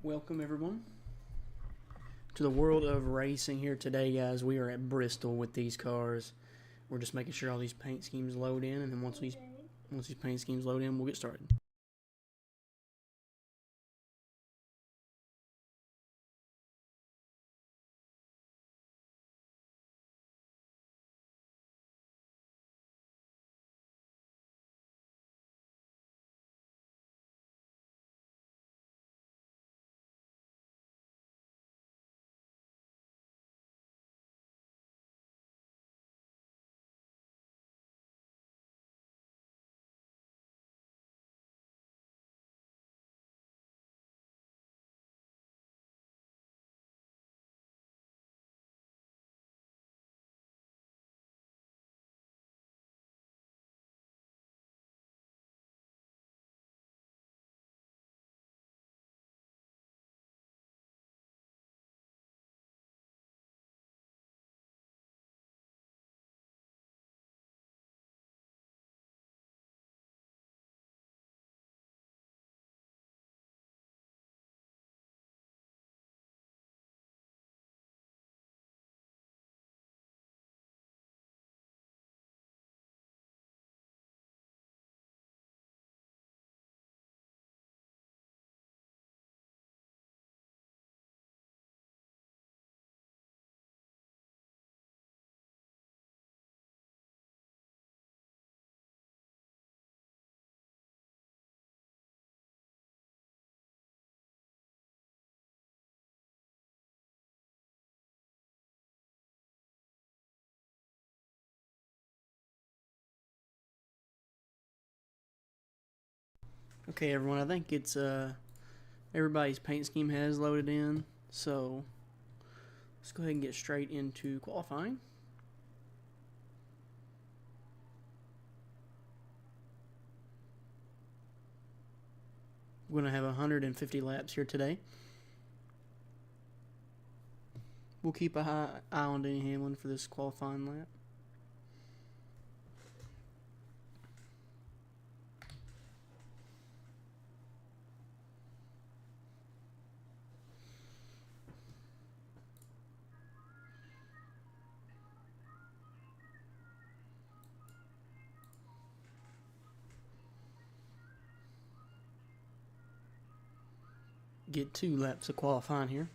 Welcome everyone to the world of racing here today, guys. We are at Bristol with these cars. We're just making sure all these paint schemes load in, and then once these paint schemes load in, we'll get started. Okay, everyone, I think it's everybody's paint scheme has loaded in, so let's go ahead and get straight into qualifying. We're going to have 150 laps here today. We'll keep a high eye on Denny Hamlin for this qualifying lap. Get 2 laps of qualifying here.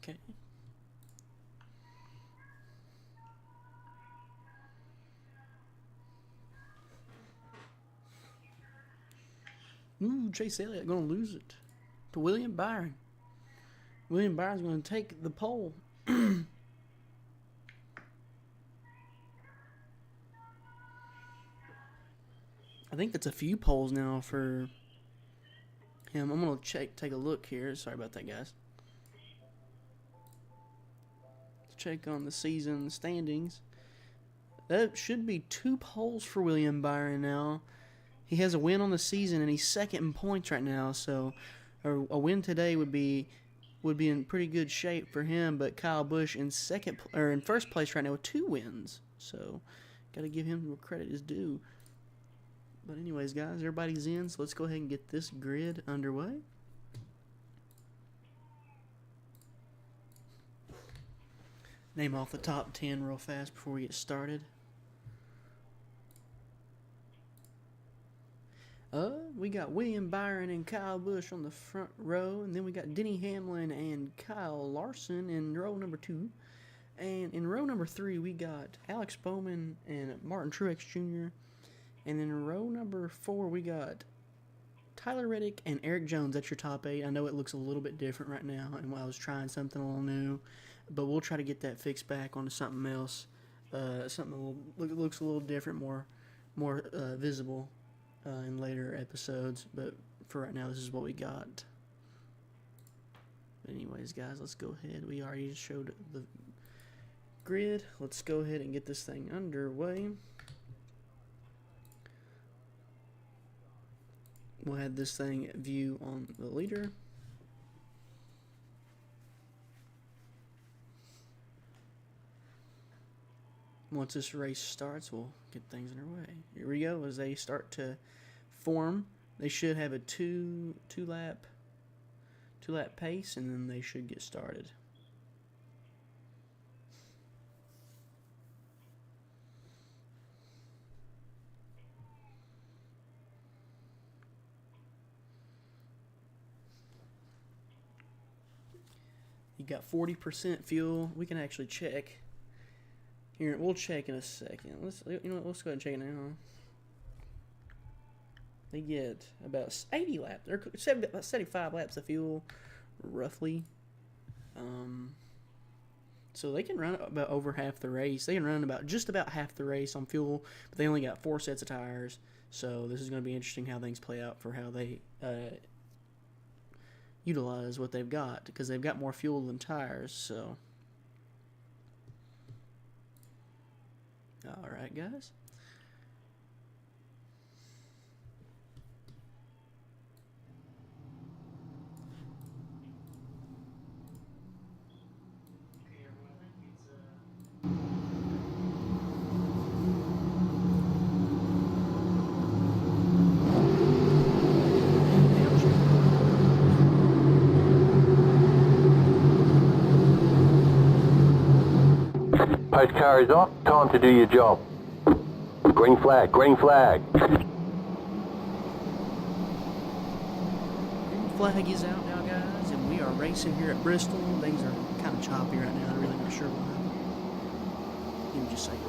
Okay. Ooh, Chase Elliott going to lose it to William Byron. William Byron's going to take the pole. I think that's a few poles now for him. I'm going to take a look here. Sorry about that, guys. Let's check on the season standings. That should be 2 poles for William Byron now. He has a win on the season, and he's second in points right now. So, a win today would be in pretty good shape for him. But Kyle Busch in first place right now with 2 wins. So, got to give him what credit is due. But anyways, guys, everybody's in, so let's go ahead and get this grid underway. Name off the top 10 real fast before we get started. We got William Byron and Kyle Busch on the front row, and then we got Denny Hamlin and Kyle Larson in row number 2. And in row number 3, we got Alex Bowman and Martin Truex Jr. And then in row number 4, we got Tyler Reddick and Eric Jones. That's your top 8. I know it looks a little bit different right now, and I was trying something a little new, but we'll try to get that fixed back onto something else, something that looks a little different, more visible in later episodes. But for right now, this is what we got. But anyways, guys, let's go ahead. We already showed grid. Let's go ahead and get this thing underway. We'll have this thing view on the leader. Once this race starts, we'll get things underway. Here we go. As they start to form, they should have a two lap pace, and then they should get started. You got 40% fuel. We can actually check. Here, we'll check in a second. Let's go ahead and check it now. They get about 80 laps, or about 75 laps of fuel, roughly. So they can run about over half the race. They can run just about half the race on fuel, but they only got 4 sets of tires. So this is going to be interesting how things play out for how they utilize what they've got, because they've got more fuel than tires. So, all right, guys. Post car is off. Time to do your job. Green flag, green flag. Green flag is out now, guys, and we are racing here at Bristol. Things are kind of choppy right now. I'm really not sure why. Give me just a second.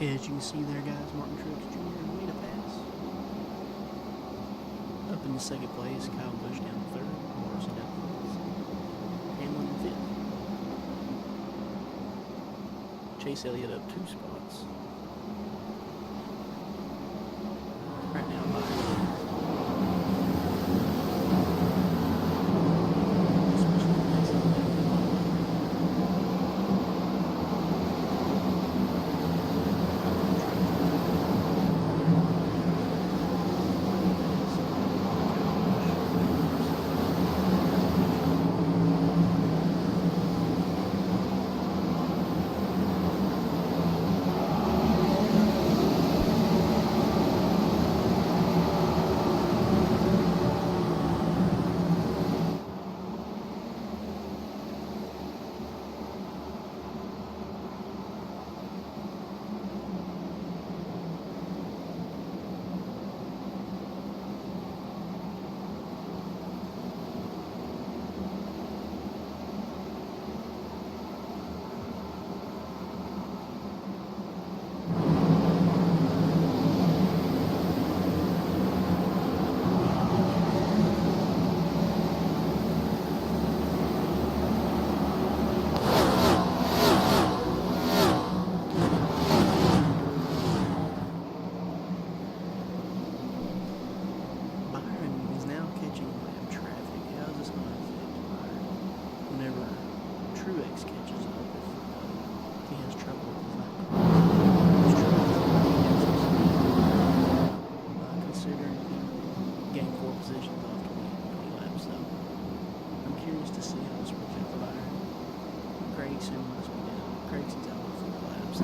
Okay, as you can see there, guys, Martin Truex Jr. made a pass. Up in the second place, Kyle Busch down in third, Larson down in fourth, Hamlin in fifth. Chase Elliott up 2 spots. Right now, gain 4 positions off 20 laps. So I'm curious to see how this works out for Byron. Grayson must be down. Grayson's out for 4 laps.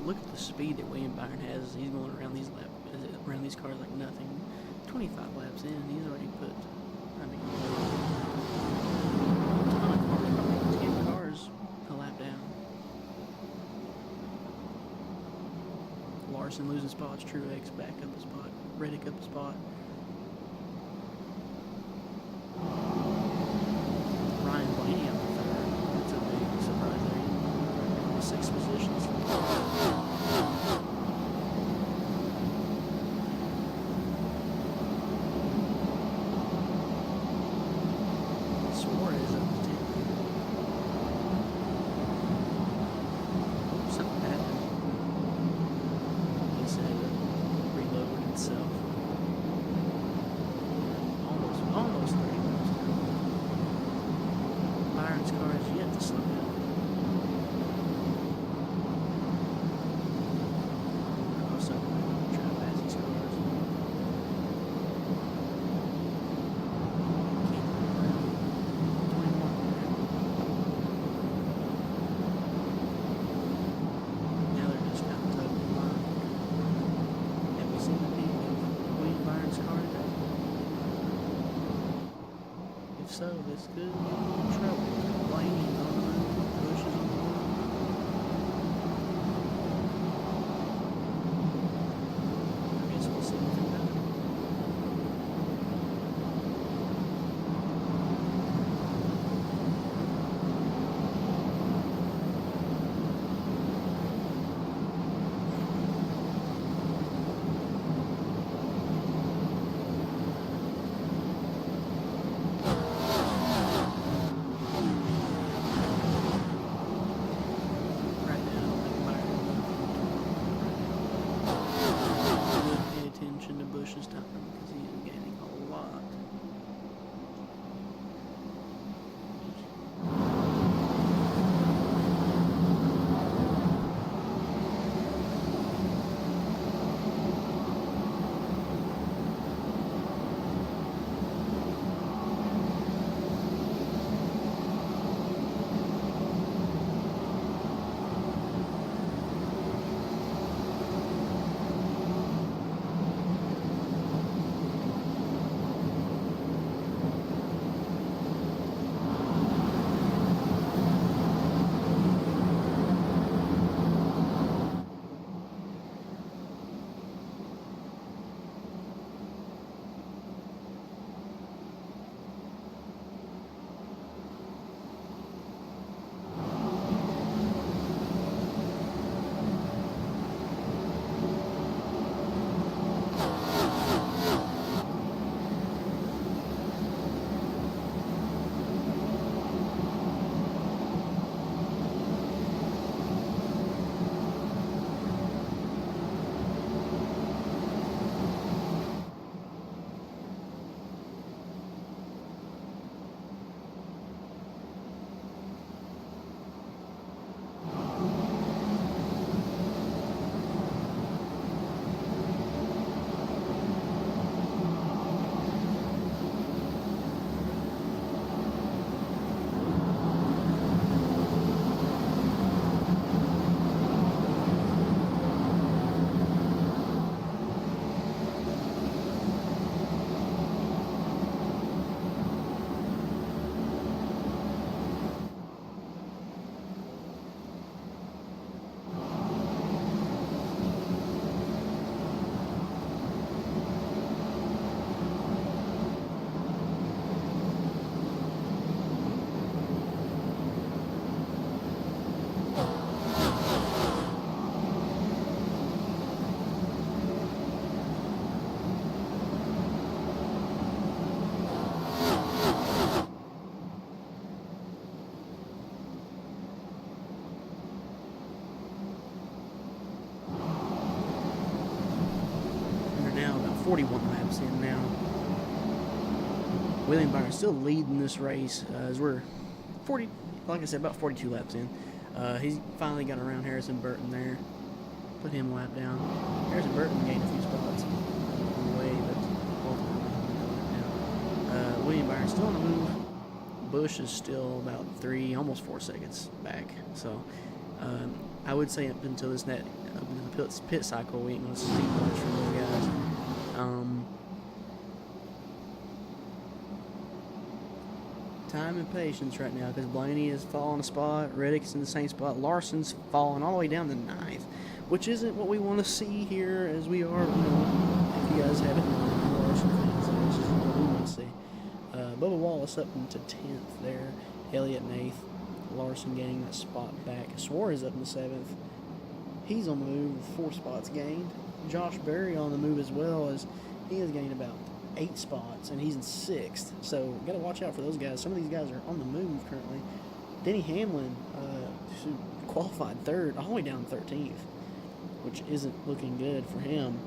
Look at the speed that William Byron has. He's going around these cars like nothing. 25 laps in, he's already put, I mean, a ton of cars, probably 10 cars a lap down. Larson losing spots, Truex back up a spot, Reddick up a spot. Ryan Blaney up the third. That's a big surprise there. He's 6 positions. Suarez up to 10. Something happened. He said it reloaded itself. Almost 30 miles an hour. Byron's car is yet to slow down. So this could be trouble. Blaney's on the move, Bush is on the move. I guess we'll see what they do. 41 laps in now. William Byron still leading this race as we're 40, like I said, about 42 laps in. He's finally got around Harrison Burton there. Put him a lap down. Harrison Burton gained a few spots on the way, but ultimately he got a lap down. William Byron still on the move. Bush is still about 3, almost 4 seconds back. So I would say up until this pit cycle, we ain't going to see much from those guys. Time and patience right now, because Blaney is falling a spot, Reddick's in the same spot, Larson's falling all the way down to 9th, which isn't what we want to see here, as we are, if you guys haven't known, Larson fans, so this is what we want to see. Bubba Wallace up into 10th there, Elliott in 8th, Larson gaining that spot back, Suarez up in 7th, he's on the move with 4 spots gained, Josh Berry on the move as well, as he has gained about 8 spots, and he's in 6th. So got to watch out for those guys. Some of these guys are on the move currently. Denny Hamlin qualified 3rd, all the way down 13th, which isn't looking good for him.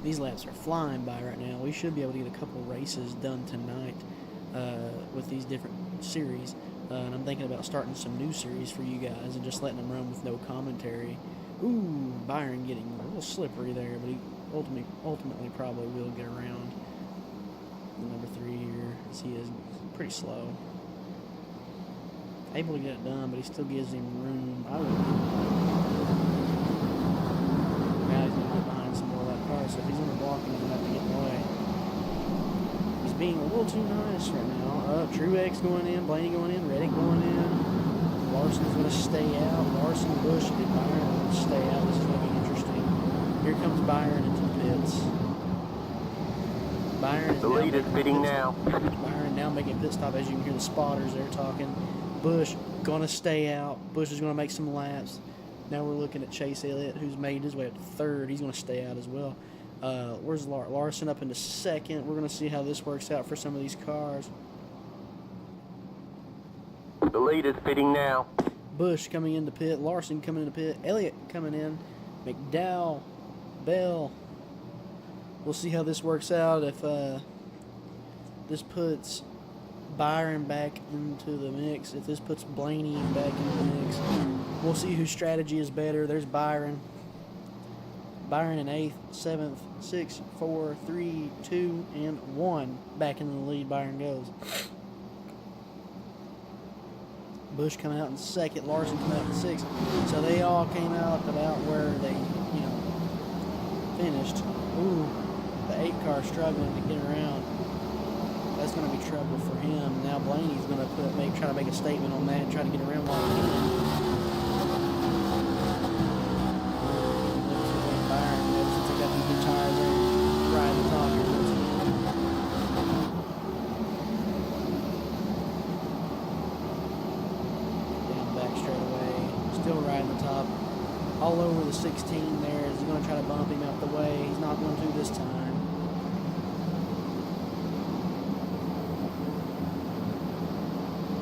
These laps are flying by right now. We should be able to get a couple races done tonight with these different series. And I'm thinking about starting some new series for you guys and just letting them run with no commentary. Ooh, Byron getting a little slippery there, but he ultimately probably will get around the number 3 here, as he is pretty slow. Able to get it done, but he still gives him room. Now he's going to get behind some more of that car, so if he's on the block, he's going to have to get in the way. He's being a little too nice right now. Truex going in, Blaney going in, Reddick going in. Larson's going to stay out. Larson, Bush, and Byron are going to stay out. This is going to be interesting. Here comes Byron into the pits. Byron is the lead is pitting now. Byron now making a pit stop, as you can hear the spotters there talking. Bush going to stay out. Bush is going to make some laps. Now we're looking at Chase Elliott, who's made his way up to 3rd. He's going to stay out as well. Where's Larson up into 2nd? We're going to see how this works out for some of these cars. The lead is pitting now. Bush coming into pit. Larson coming into pit. Elliott coming in. McDowell. Bell. We'll see how this works out. If this puts Byron back into the mix. If this puts Blaney back into the mix. We'll see whose strategy is better. There's Byron. Byron in 8th, 7th, 6, 4, 3, 2, and 1. Back into the lead, Byron goes. Bush coming out in 2nd, Larson coming out in 6th. So they all came out about where they, finished. Ooh, the 8 car struggling to get around. That's going to be trouble for him. Now Blaney's going to try to make a statement on that and try to get around while he can. All over the 16 there as he's going to try to bump him out the way. He's not going to this time.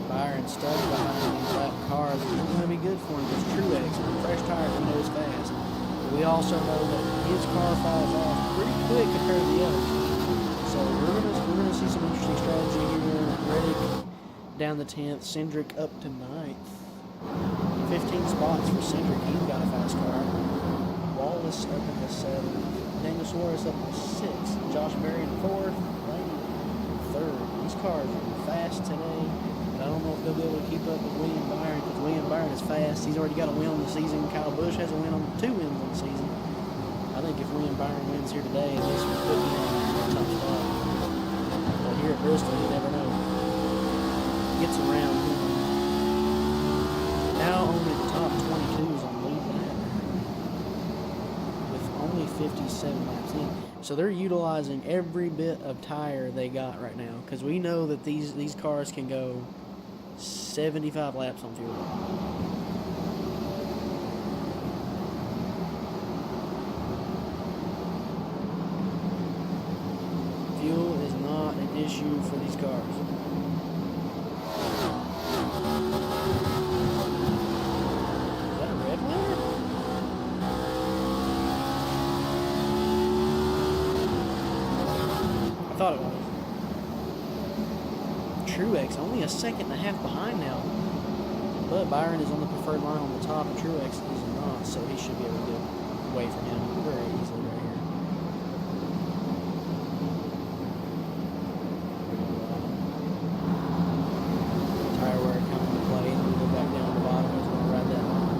Byron stuck behind these lap cars. It's going to be good for him because Truex on fresh tires, we know is fast. But we also know that his car falls off pretty quick compared to the others. So we're going to see some interesting strategy here. Reddick down the 10th, Cindric up to 9th. 15 spots for Cindric. He's got a fast car. Wallace up in the 7th. Daniel Suarez up in the 6th. Josh Berry in 4th. Blaney in 3rd. These cars are fast today. But I don't know if they'll be able to keep up with William Byron because William Byron is fast. He's already got a win on the season. Kyle Busch has a win on 2 wins on the season. I think if William Byron wins here today, this will put him on the top spot. But here at Bristol, you never know. Gets around. Now only the top 22s on the lead lap with only 57 laps in. So they're utilizing every bit of tire they got right now because we know that these cars can go 75 laps on fuel. Fuel is not an issue for these cars. Truex only a second and a half behind now. But Byron is on the preferred line on the top, and Truex is not, so he should be able to get away from him very easily right here. Tire wear coming into play, and we go back down the bottom. He's going to ride that line.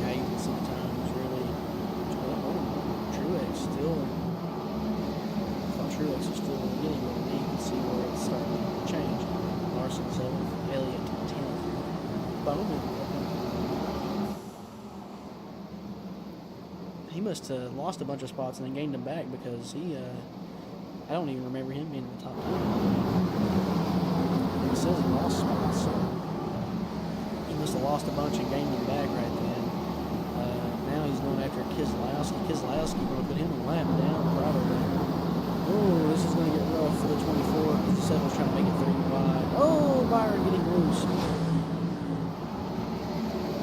Now you can see the times really. Truex still. I thought Truex was still getting over me. You can see where it's starting to change. Larson 7th, Elliott 10th. Bowman. He must have lost a bunch of spots and then gained them back because he, I don't even remember him being in the top 10. It says he lost spots, so he must have lost a bunch and gained them back right then. Now he's going after Keselowski. Keselowski going to put him a lap down probably. Oh, this is going to get rough for the 24 because the 7's trying to make it 3 wide. Oh, Byron getting loose.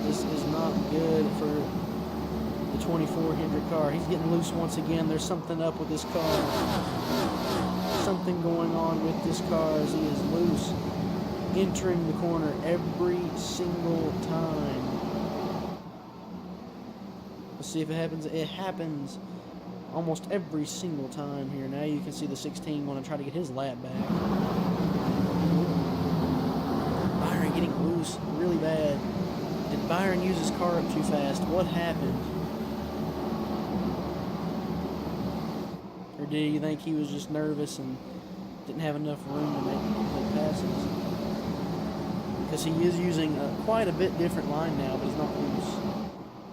This is not good for the 24 Hendrick car. He's getting loose once again. There's something up with this car. Something going on with this car as he is loose. Entering the corner every single time. Let's see if it happens. It happens almost every single time here. Now you can see the 16 want to try to get his lap back. Byron getting loose really bad. Did Byron use his car up too fast? What happened? Or did you think he was just nervous and didn't have enough room to make passes? Because he is using quite a bit different line now, but he's not loose.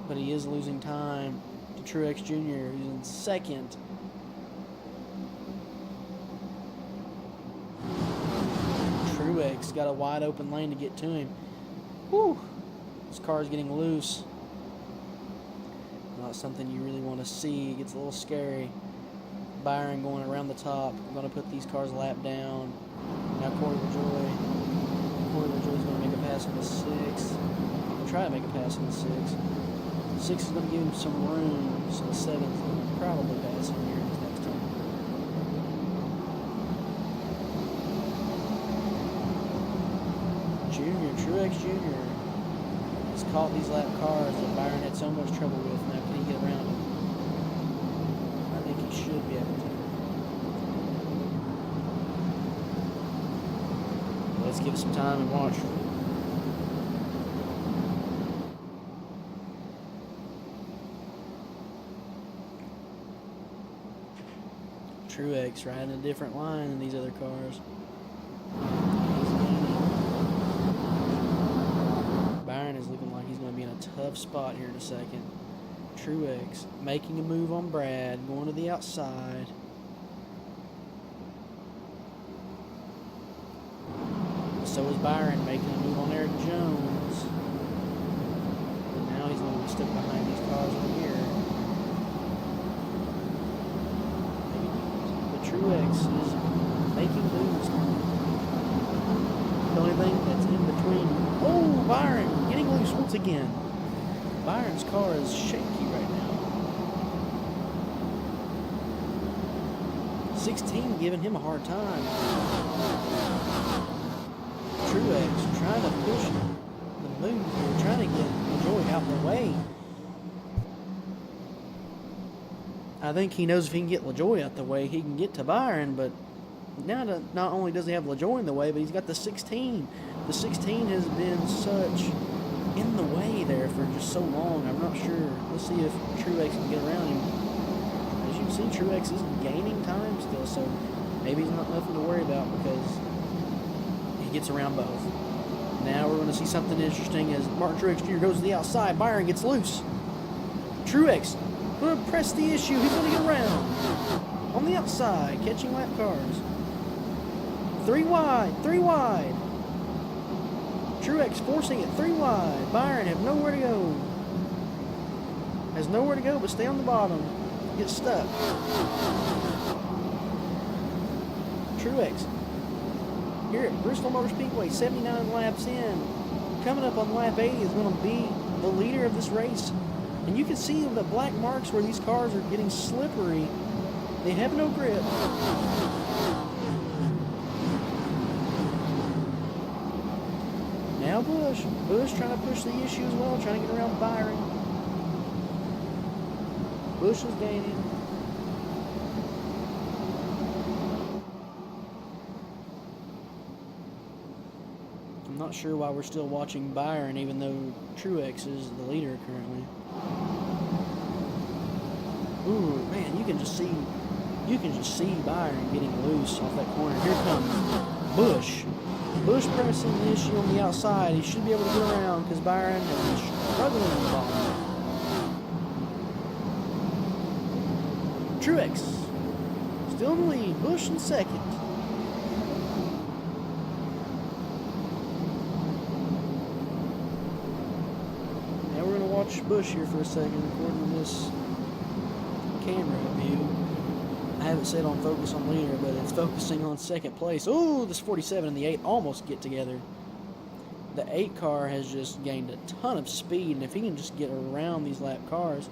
But he is losing time to Truex Jr. He's in second. Truex got a wide open lane to get to him. Whew. This car is getting loose. Not something you really want to see. It gets a little scary. Byron going around the top. I'm going to put these cars lap down. Now Corey LaJoie. Corey LaJoie's going to make a pass on the 6. He'll try to make a pass on the 6. 6 is going to give him some room, so the 7 is going to probably pass him here his next time. Truex Jr. has caught these lap cars that Byron had so much trouble with. Now can he get around them? I think he should be able to. Let's give it some time and watch. Truex riding a different line than these other cars. Byron is looking like he's going to be in a tough spot here in a second. Truex making a move on Brad, going to the outside. So is Byron making a move on Eric Jones. And now he's going to be stuck behind these cars over here. Truex is making moves. The only thing that's in between. Oh, Byron getting loose once again. Byron's car is shaky right now. 16 giving him a hard time. Truex trying to push the move here, trying to get LaJoie out of the way. I think he knows if he can get LaJoie out the way, he can get to Byron, but now not only does he have LaJoie in the way, but he's got the 16. The 16 has been such in the way there for just so long. I'm not sure. Let's see if Truex can get around him. As you can see, Truex is gaining time still, so maybe he's not nothing to worry about because he gets around both. Now we're going to see something interesting as Martin Truex Jr. goes to the outside. Byron gets loose. Truex going to press the issue. He's going to get around on the outside, catching lap cars. 3 wide, 3 wide. Truex forcing it 3 wide. Byron have nowhere to go. Has nowhere to go but stay on the bottom. Get stuck. Truex here at Bristol Motor Speedway, 79 laps in. Coming up on lap 80 is going to be the leader of this race. And you can see the black marks where these cars are getting slippery. They have no grip. Now Bush. Bush trying to push the issue as well, trying to get around Byron. Bush is gaining. I'm not sure why we're still watching Byron, even though Truex is the leader currently. Ooh, man, you can just see Byron getting loose off that corner. Here comes Bush. Bush pressing the issue on the outside. He should be able to get around because Byron is struggling on the bottom. Truex still in the lead. Bush in second. Now we're going to watch Bush here for a second according to this camera view. I have it set on focus on leader, but it's focusing on second place. Oh, this 47 and the 8 almost get together. The 8 car has just gained a ton of speed, and if he can just get around these lap cars,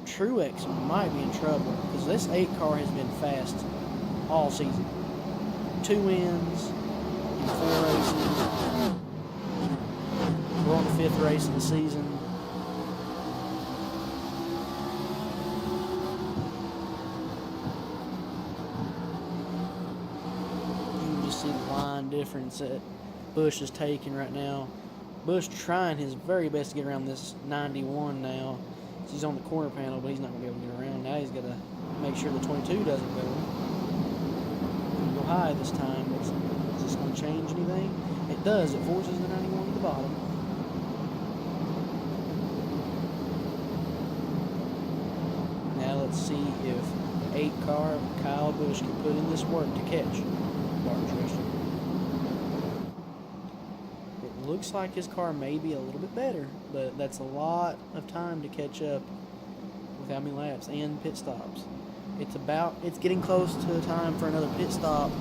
Truex might be in trouble, because this 8 car has been fast all season. 2 wins in 4 races. We're on the 5th race of the season. See the line difference that Bush is taking right now. Bush trying his very best to get around this 91 now. He's on the corner panel, but he's not going to be able to get around. Now he's got to make sure the 22 doesn't go. Go high this time. But is this going to change anything? It does. It forces the 91 to the bottom. Now let's see if the 8 car of Kyle Busch can put in this work to catch Martin Truex. It looks like his car may be a little bit better, but that's a lot of time to catch up with how many laps and pit stops. It's getting close to the time for another pit stop,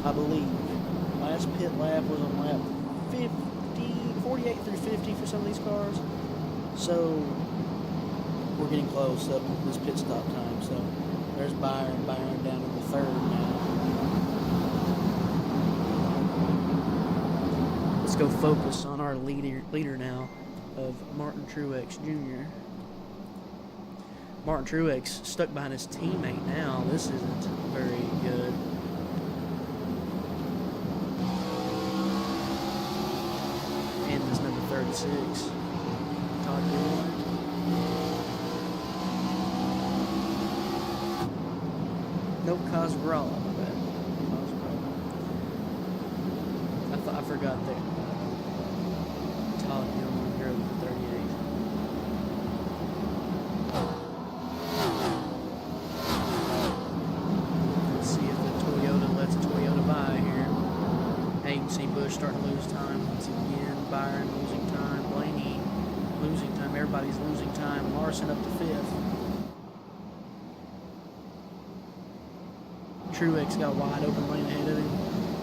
I believe. Last pit lap was on lap 48 through 50 for some of these cars. So we're getting close up to this pit stop time. So there's Byron down in the 3rd now. Let's go focus on our leader now of Martin Truex Jr. Martin Truex stuck behind his teammate now. This isn't very good. And this number 36. Todd Gilliland. Nope, Cosgrove. I forgot that Todd Gilliland here with the 38. Let's see if the Toyota lets a Toyota by here. Hey, you can see Busch starting to lose time. Let's see again. Byron losing time. Blaney losing time. Everybody's losing time. Larson up to 5th. Truex got wide open lane ahead of him.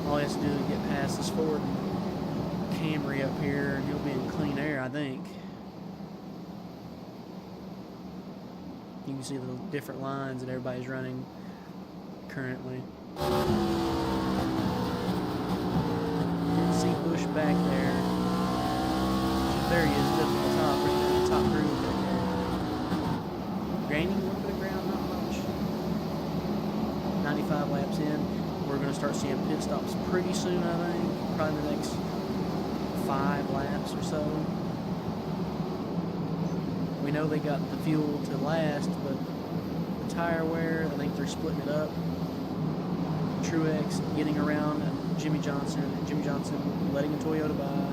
All he has to do is get past this Ford Camry up here, and he'll be in clean air, I think. You can see the different lines that everybody's running currently. You can see Busch back there. There he is, up at the top, right there, the top groove right there. Gaining a little bit of ground, not much. 95 laps in. We're going to start seeing pit stops pretty soon, I think. Probably the next 5 laps or so. We know they got the fuel to last, but the tire wear, I think they're splitting it up. Truex getting around Jimmy Johnson. Jimmy Johnson letting a Toyota by.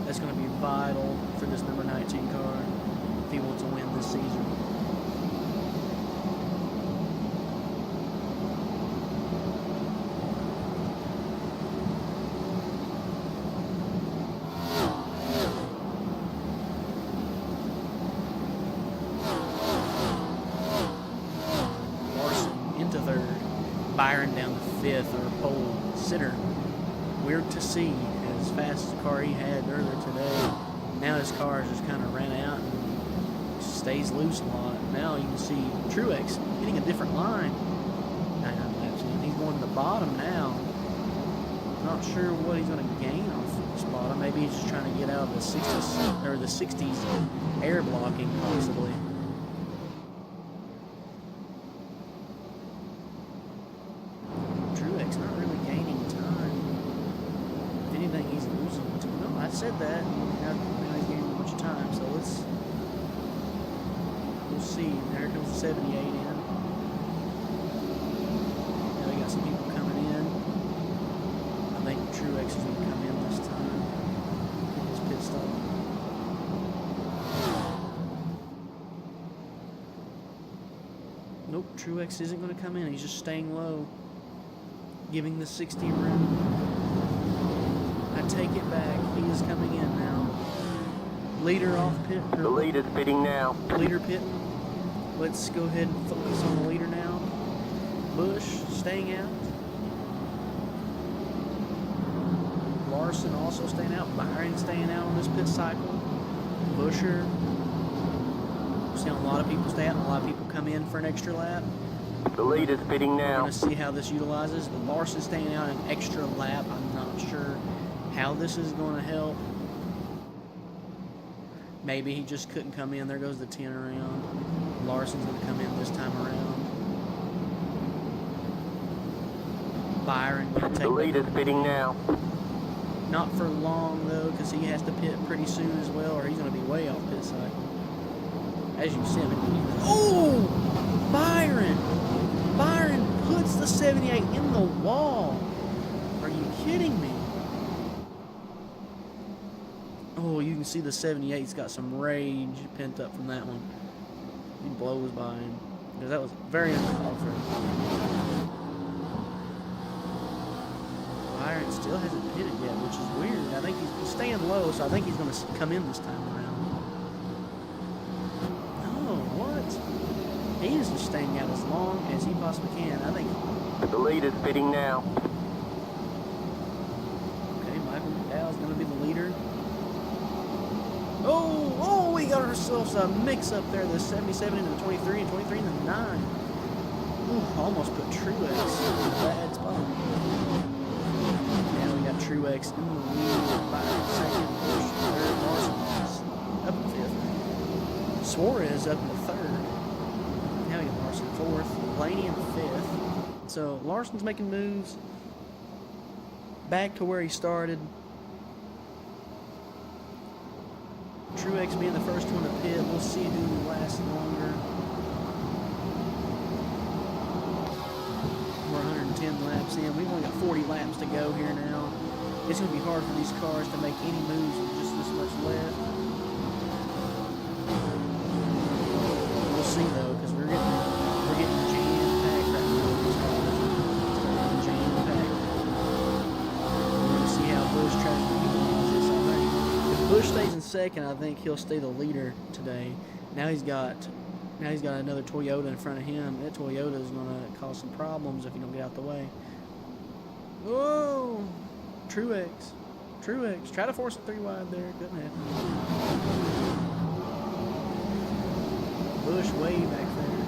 That's going to be vital for this number 19 car if he wants to win this season. Into 3rd, Byron down to 5th, or pole sitter. Weird to see, as fast as the car he had earlier today. Now his car just kind of ran out and stays loose a lot. Now you can see Truex hitting a different line. 9 laps in. He's going to the bottom now. Not sure what he's going to gain off the spot. Maybe he's just trying to get out of the 60s or the 60s air blocking, possibly. Truex not really gaining time. If anything, he's losing. No, I said that. Now he's gaining a bunch of time. So we'll see. There comes the 78 in. Now we got some people coming in. I think Truex is going to come in this time. His pit stop. Nope, Truex isn't going to come in. He's just staying low, giving the 60 room. I take it back. He is coming in now. Leader off pit. The lead is pitting now. Leader pitting. Let's go ahead and focus on the leader now. Busch staying out. Larson also staying out. Byron staying out on this pit cycle. Busher. We're seeing a lot of people stay out and a lot of people come in for an extra lap. The lead is pitting We're now. going to see how this utilizes. The Larson staying out an extra lap. I'm not sure how this is going to help. Maybe he just couldn't come in. There goes the 10 around. Larson's going to come in this time around. Byron going to take The lead is pitting now. Not for long, though, because he has to pit pretty soon as well, or he's going to be way off pit cycle. As you see him. Oh! Byron! Byron puts the 78 in the wall. Are you kidding me? Oh, you can see the 78's got some rage pent up from that one. He blows by him. Because that was very uncalled for. Byron still hasn't pitted yet, which is weird. I think he's staying low, so I think he's going to come in this time around. Oh, what? He is just staying out as long as he possibly can. I think. The lead is pitting now. Okay, Michael McDowell's going to be the leader. Oh, we got ourselves a mix-up there. The 77 into the 23 and 23 into the 9. Ooh, almost put Truex in a bad spot. Now we got Truex in the lead by second. Third, Larson's up in fifth. Suarez up in the third. Now we got Larson fourth. Blaney in fifth. So Larson's making moves back to where he started. Truex being the first one to pit. We'll see who lasts longer. We're 110 laps in. We've only got 40 laps to go here now. It's going to be hard for these cars to make any moves with just this much left. We'll see though, because we're getting jam-packed right now. These cars. It's jam-packed. We're going to see how Busch tries to utilize this. I think if Busch stays in second, I think he'll stay the leader today. Now he's got another Toyota in front of him. That Toyota is going to cause some problems if you don't get out the way. Whoa! Truex. Try to force it 3 wide there. Couldn't happen. Busch way back there.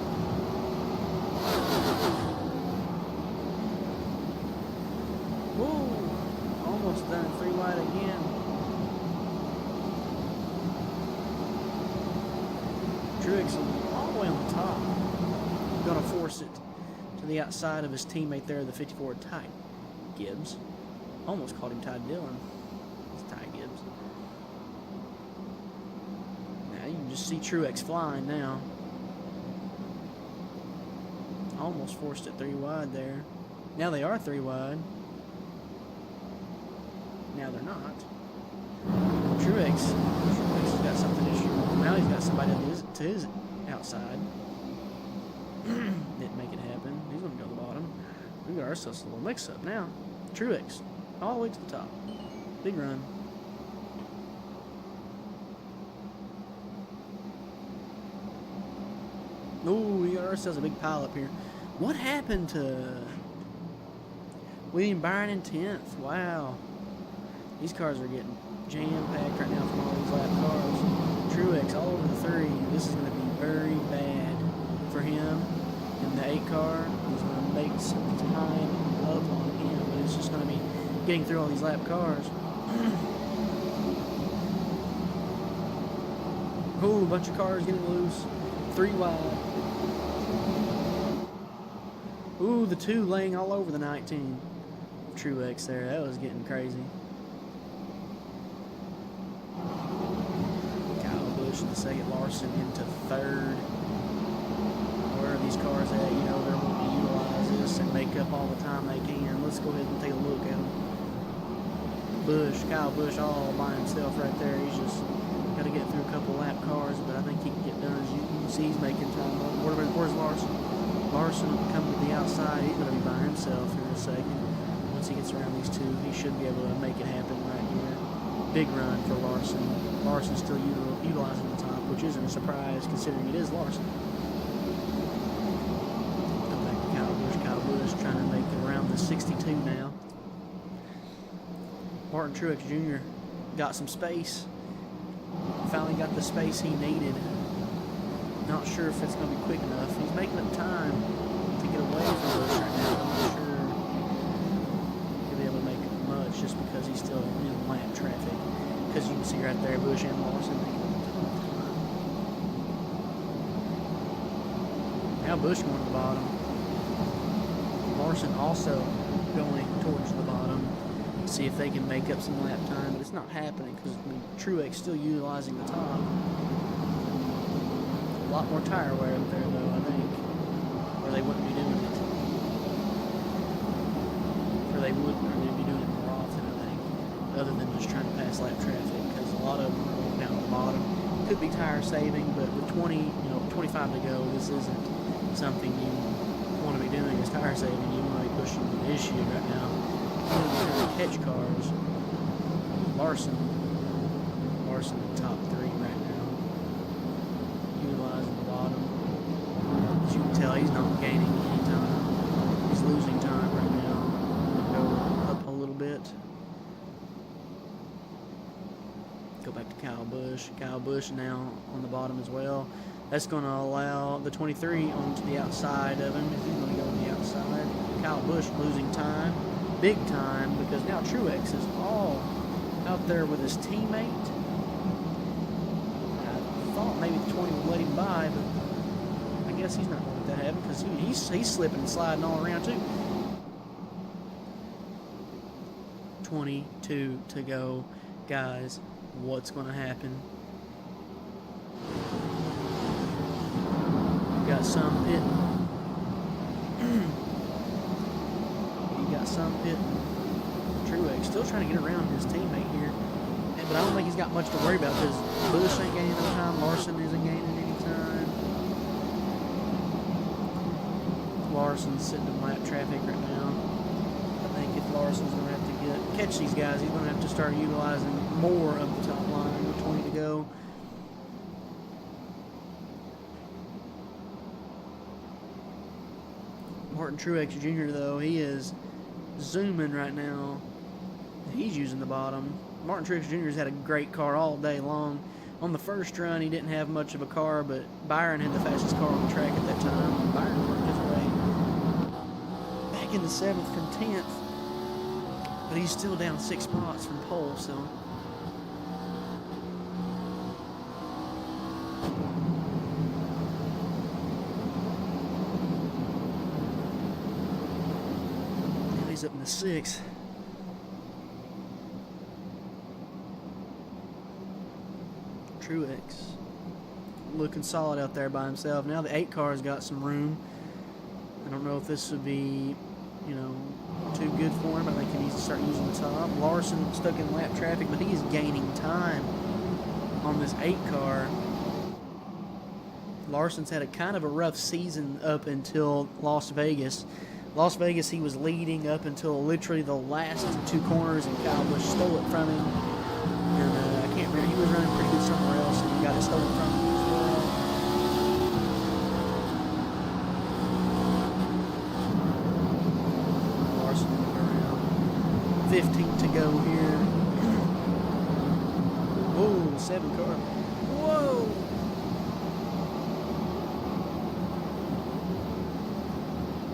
Whoa! Almost done 3 wide again. Truex all the way on the top. Gonna force it to the outside of his teammate there, the 54 Ty Gibbs. Almost called him Ty Dillon. It's Ty Gibbs. Now you can just see Truex flying now. Almost forced it 3 wide there. Now they are 3 wide. Now they're not. Truex has got something issue. Now he's got somebody to his outside. Didn't make it happen. He's going to go to the bottom. We got ourselves a little mix-up now. Truex, all the way to the top. Big run. Ooh, we got ourselves a big pile up here. What happened to William Byron in 10th? Wow. These cars are getting jam-packed right now from all these lap cars. Truex all over the 3. This is going to be very bad for him. In the 8 car, he's going to make some time up on him, but it's just going to be getting through all these lap cars. Ooh, a bunch of cars getting loose. 3 wide. Ooh, the 2 laying all over the 19. Truex there. That was getting crazy. Kyle Busch in the second. Larson into third. Where are these cars at? You know, they're wanting to utilize this and make up all the time they can. Let's go ahead and take a look at them. Kyle Busch all by himself right there. He's just got to get through a couple lap cars, but I think he can get done. As you can see, he's making time. Where's Larson? Larson will come to the outside. He's going to be by himself in a second. Once he gets around these 2, he should be able to make it happen right here. Big run for Larson. Larson's still utilizing the top, which isn't a surprise considering it is Larson. Come back to Kyle Busch. Kyle Busch trying to make it around the 62 now. Martin Truex Jr. got some space. Finally got the space he needed. Not sure if it's going to be quick enough. He's making up time to get away from Busch right now. I'm not sure he'll be able to make much just because he's still in lap traffic. Because you can see right there, Busch and Larson making up time. Now Busch going to the bottom. Larson also going towards the bottom. See if they can make up some lap time, but it's not happening because Truex still utilizing the top. A lot more tire wear up there, though, I think, or they wouldn't be doing it. Or they'd be doing it more often, I think, other than just trying to pass lap traffic, because a lot of them are going down to the bottom. Could be tire saving, but with 25 to go, this isn't something you want to be doing as tire saving. You want to be pushing the issue right now. Catch cars. Larson in the top 3 right now. Utilizing the bottom. As you can tell, he's not gaining any time. He's losing time right now. Go up a little bit. Go back to Kyle Busch. Kyle Busch now on the bottom as well. That's going to allow the 23 onto the outside of him. He's going to go on the outside. Kyle Busch losing time. Big time, because now Truex is all out there with his teammate. I thought maybe the 20 would let him by, but I guess he's not going to let that happen because he's slipping and sliding all around too. 22 to go, guys. What's going to happen? Got some pitting. Some pitting. Truex still trying to get around his teammate here, but I don't think he's got much to worry about because Busch ain't gaining no time. Larson isn't gaining any time. Larson's sitting in lap traffic right now. I think if Larson's going to have to catch these guys, he's going to have to start utilizing more of the top line with 20 to go. Martin Truex Jr., though, he is zooming right now. He's using the bottom. Martin Truex Jr. has had a great car all day long. On the first run, he didn't have much of a car, but Byron had the fastest car on the track at that time. Byron worked his way back into 7th from 10th, but he's still down 6 spots from pole, so. He's up in the 6th. Truex looking solid out there by himself. Now the 8 car's got some room. I don't know if this would be, too good for him. I think he needs to start using the top. Larson stuck in lap traffic, but he is gaining time on this 8 car. Larson's had a kind of a rough season up until Las Vegas. Las Vegas, he was leading up until literally the last 2 corners, and Kyle Busch stole it from him. And I can't remember, he was running pretty good somewhere else, and he got it stolen from him as well. Larson around 15 to go here. Whoa, 7 car. Whoa!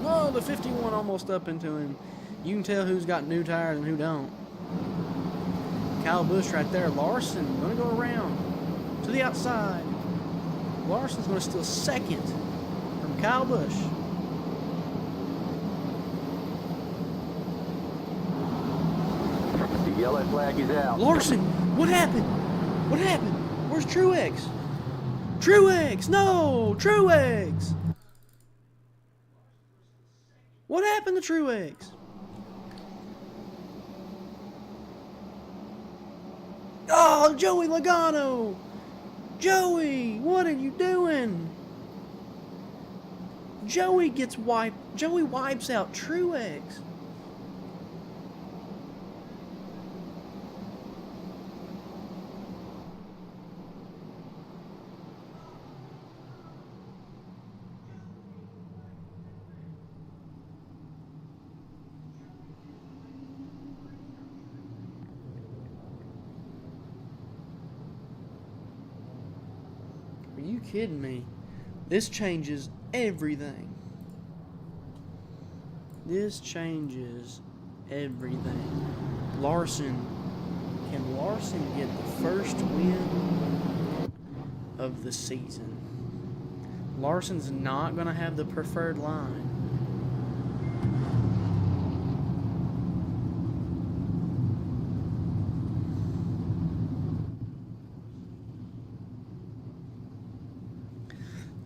Whoa, the 51 almost up into him. You can tell who's got new tires and who don't. Kyle Busch right there. Larson going to go around to the outside. Larson's going to steal second from Kyle Busch. The yellow flag is out. Larson, what happened? What happened? Where's Truex? Truex, no, Truex. What happened to Truex? Oh, Joey Logano. Joey, what are you doing? Joey wipes out Truex. Are you kidding me? This changes everything. This changes everything. Larson. Can Larson get the first win of the season? Larson's not going to have the preferred line.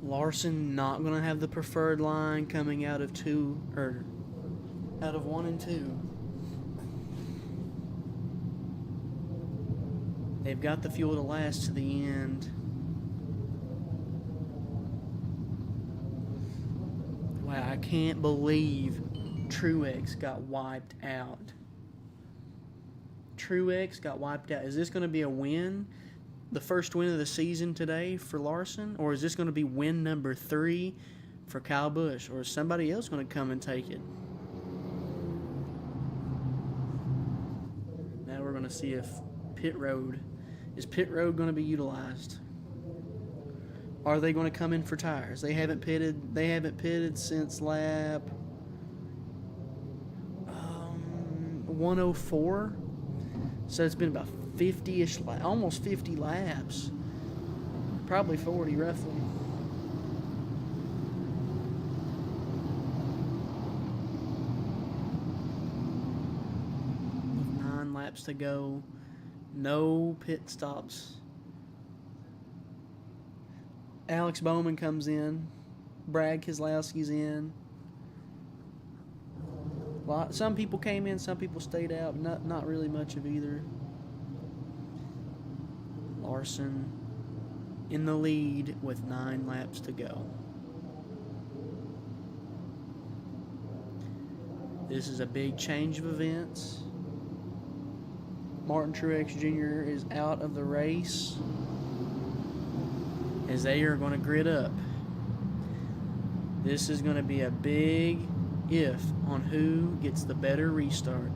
Larson not going to have the preferred line coming out of out of 1 and 2. They've got the fuel to last to the end. Wow, I can't believe Truex got wiped out. Truex got wiped out. Is this going to be a win? The first win of the season today for Larson? Or is this going to be win number 3 for Kyle Busch? Or is somebody else going to come and take it? Now we're going to see if is pit road going to be utilized? Are they going to come in for tires? They haven't pitted since lap 104. So it's been about 50-ish, almost 50 laps. Probably 40, roughly. With 9 laps to go. No pit stops. Alex Bowman comes in. Brad Keselowski's in. Some people came in, some people stayed out. Not really much of either. Larson in the lead with 9 laps to go. This is a big change of events. Martin Truex Jr. is out of the race as they are going to grid up. This is going to be a big if on who gets the better restart.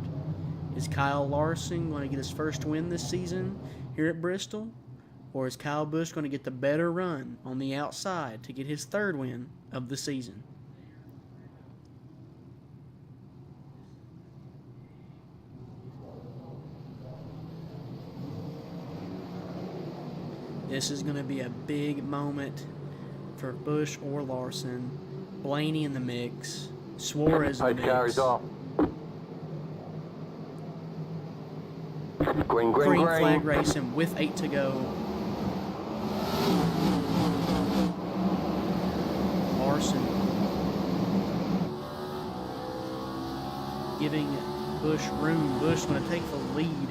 Is Kyle Larson going to get his first win this season here at Bristol? Or is Kyle Busch going to get the better run on the outside to get his 3rd win of the season? This is going to be a big moment for Busch or Larson. Blaney in the mix. Suarez in the mix. Carries off. Green flag racing with 8 to go. Larson giving Busch room. Busch going to take the lead.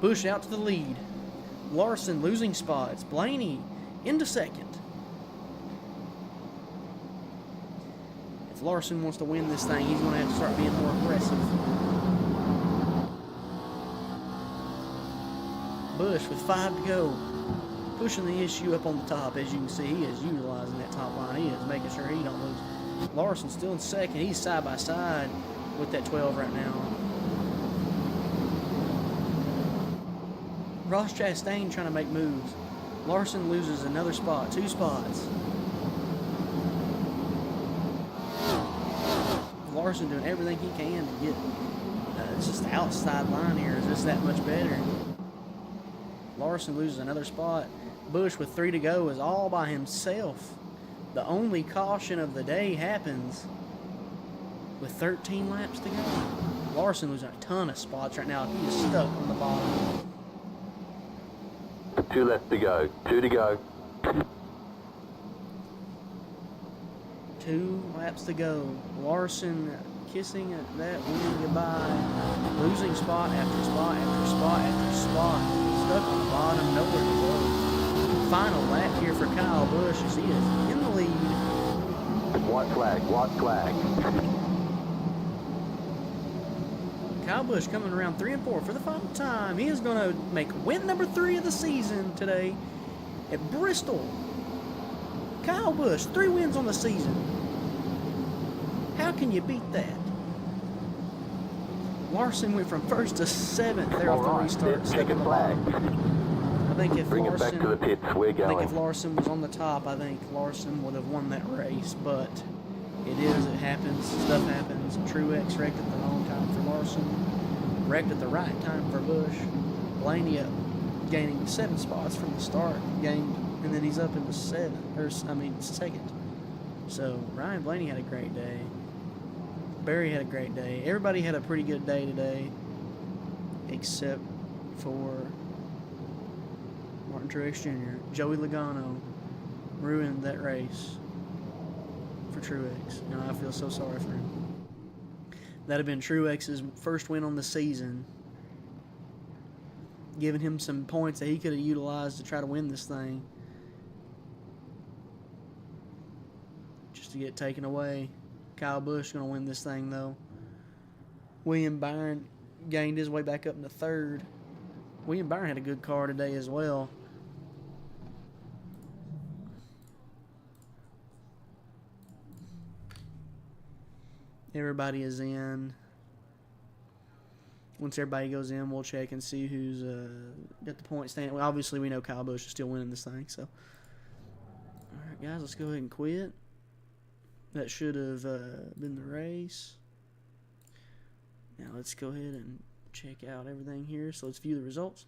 Busch out to the lead. Larson losing spots. Blaney into second. If Larson wants to win this thing, he's going to have to start being more aggressive. Busch with 5 to go. Pushing the issue up on the top. As you can see, he is utilizing that top line. He is making sure he don't lose. Larson still in second. He's side by side with that 12 right now. Ross Chastain trying to make moves. Larson loses another spot, 2 spots. Larson doing everything he can to get it's just the outside line here is just that much better. Larson loses another spot. Bush with 3 to go is all by himself. The only caution of the day happens with 13 laps to go. Larson losing a ton of spots right now. He is stuck on the bottom. 2 left to go. 2 to go. 2 laps to go. Larson kissing that win goodbye. Losing spot after spot after spot after spot. Stuck on the bottom, nowhere to go. Final lap here for Kyle Busch as he is in the lead. White flag, white flag. Kyle Busch coming around 3 and 4 for the final time. He is going to make win number 3 of the season today at Bristol. Kyle Busch, 3 wins on the season. How can you beat that? Larson went from 1st to 7th there off the restart. Take a flag. I think if Bring it back to the pits. We're going. I think if Larson was on the top, I think Larson would have won that race. But it happens. Stuff happens. Truex wrecked at the wrong time for Larson. Wrecked at the right time for Busch. Blaney up, gaining 7 spots from the start. And then he's up into 2nd. So Ryan Blaney had a great day. Barry had a great day. Everybody had a pretty good day today, except for Martin Truex Jr. Joey Logano ruined that race for Truex, and I feel so sorry for him. That'd have been Truex's first win on the season, giving him some points that he could have utilized to try to win this thing, just to get taken away. Kyle Busch going to win this thing, though. William Byron gained his way back up into 3rd. William Byron had a good car today as well. Everybody is in. Once everybody goes in, we'll check and see who's got the point stand. Well, obviously, we know Kyle Busch is still winning this thing. So, all right, guys, let's go ahead and quit. That should have been the race. Now let's go ahead and check out everything here. So let's view the results.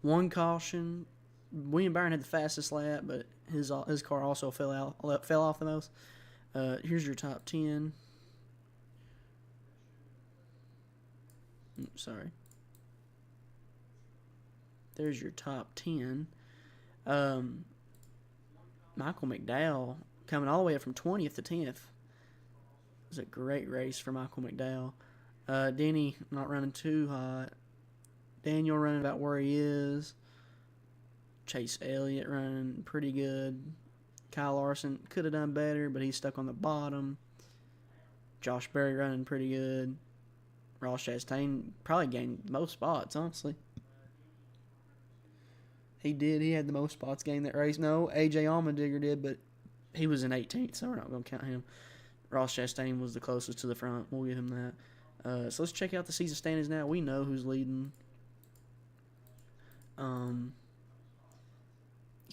1 caution. William Byron had the fastest lap, but his car also fell off the most. Here's your top 10. Sorry. There's your top 10. Michael McDowell coming all the way up from 20th to 10th. It was a great race for Michael McDowell. Denny not running too hot. Daniel running about where he is. Chase Elliott running pretty good. Kyle Larson could have done better, but he's stuck on the bottom. Josh Berry running pretty good. Ross Chastain probably gained the most spots, honestly. He did. He had the most spots gained that race. No, A.J. Allmendinger did, but he was in 18th, so we're not going to count him. Ross Chastain was the closest to the front. We'll give him that. So let's check out the season standings now. We know who's leading.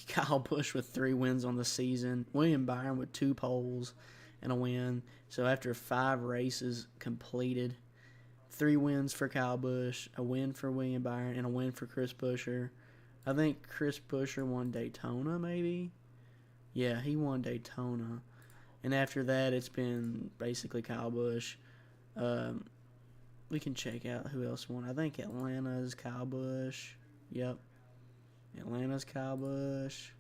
Kyle Busch with 3 wins on the season. William Byron with 2 poles and a win. So after 5 races completed, 3 wins for Kyle Busch, a win for William Byron, and a win for Chris Buescher. I think Chris Buescher won Daytona, maybe? Yeah, he won Daytona. And after that, it's been basically Kyle Busch. We can check out who else won. I think Atlanta's Kyle Busch. Yep. Atlanta's Kyle Busch.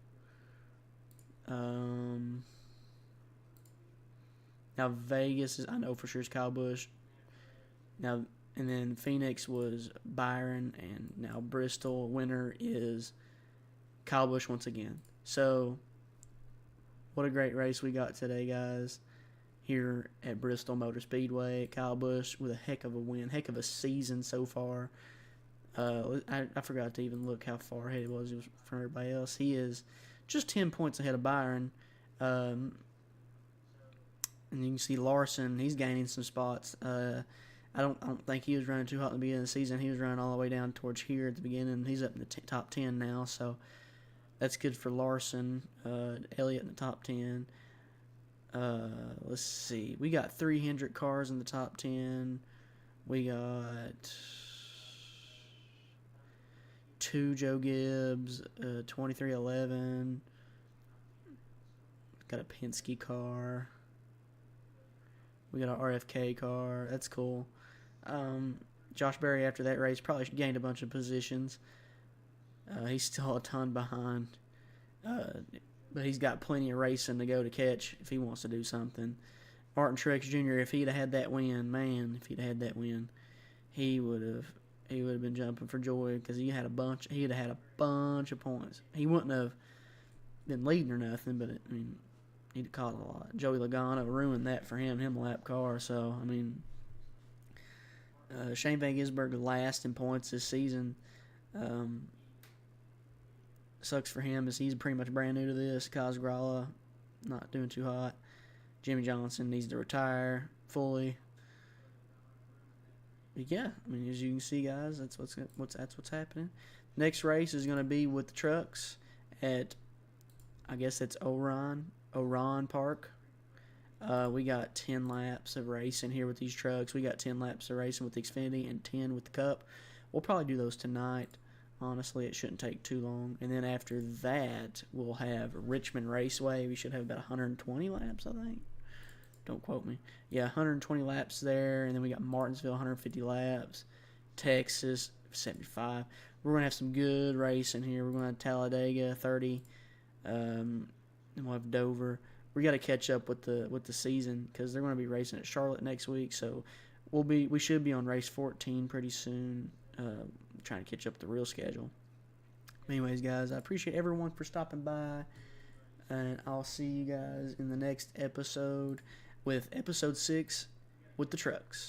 Now Vegas is, I know for sure, is Kyle Busch. Now, and then Phoenix was Byron, and now Bristol winner is Kyle Busch once again. So, what a great race we got today, guys, here at Bristol Motor Speedway. Kyle Busch with a heck of a win, heck of a season so far. I forgot to even look how far ahead it was from everybody else. He is just 10 points ahead of Byron. And you can see Larson, he's gaining some spots. I don't think he was running too hot at the beginning of the season. He was running all the way down towards here at the beginning. He's up in the top 10 now, so that's good for Larson. Elliott in the top 10. Let's see. We got 300 cars in the top 10. We got 2 Joe Gibbs, 2311. Got a Penske car. We got an RFK car. That's cool. Josh Berry, after that race, probably gained a bunch of positions. He's still a ton behind. But he's got plenty of racing to go to catch if he wants to do something. Martin Truex Jr., if he'd have had that win, he would have been jumping for joy because he'd have had a bunch of points. He wouldn't have been leading or nothing, but he'd have caught a lot. Joey Logano ruined that for him a lap car. So Shane Van Gisbergen last in points this season. Sucks for him as he's pretty much brand new to this. Kaz Grala not doing too hot. Jimmy Johnson needs to retire fully. But yeah, as you can see, guys, that's what's happening. Next race is going to be with the trucks at, I guess it's Oran Park. We got 10 laps of racing here with these trucks. We got 10 laps of racing with the Xfinity and 10 with the Cup. We'll probably do those tonight. Honestly, it shouldn't take too long. And then after that, we'll have Richmond Raceway. We should have about 120 laps, I think. Don't quote me. Yeah, 120 laps there. And then we got Martinsville, 150 laps. Texas, 75. We're going to have some good racing here. We're going to have Talladega, 30. And we'll have Dover. We got to catch up with the season because they're going to be racing at Charlotte next week. So we should be on race 14 pretty soon. Trying to catch up with the real schedule. Anyways, guys, I appreciate everyone for stopping by, and I'll see you guys in the next episode with episode 6 with the trucks.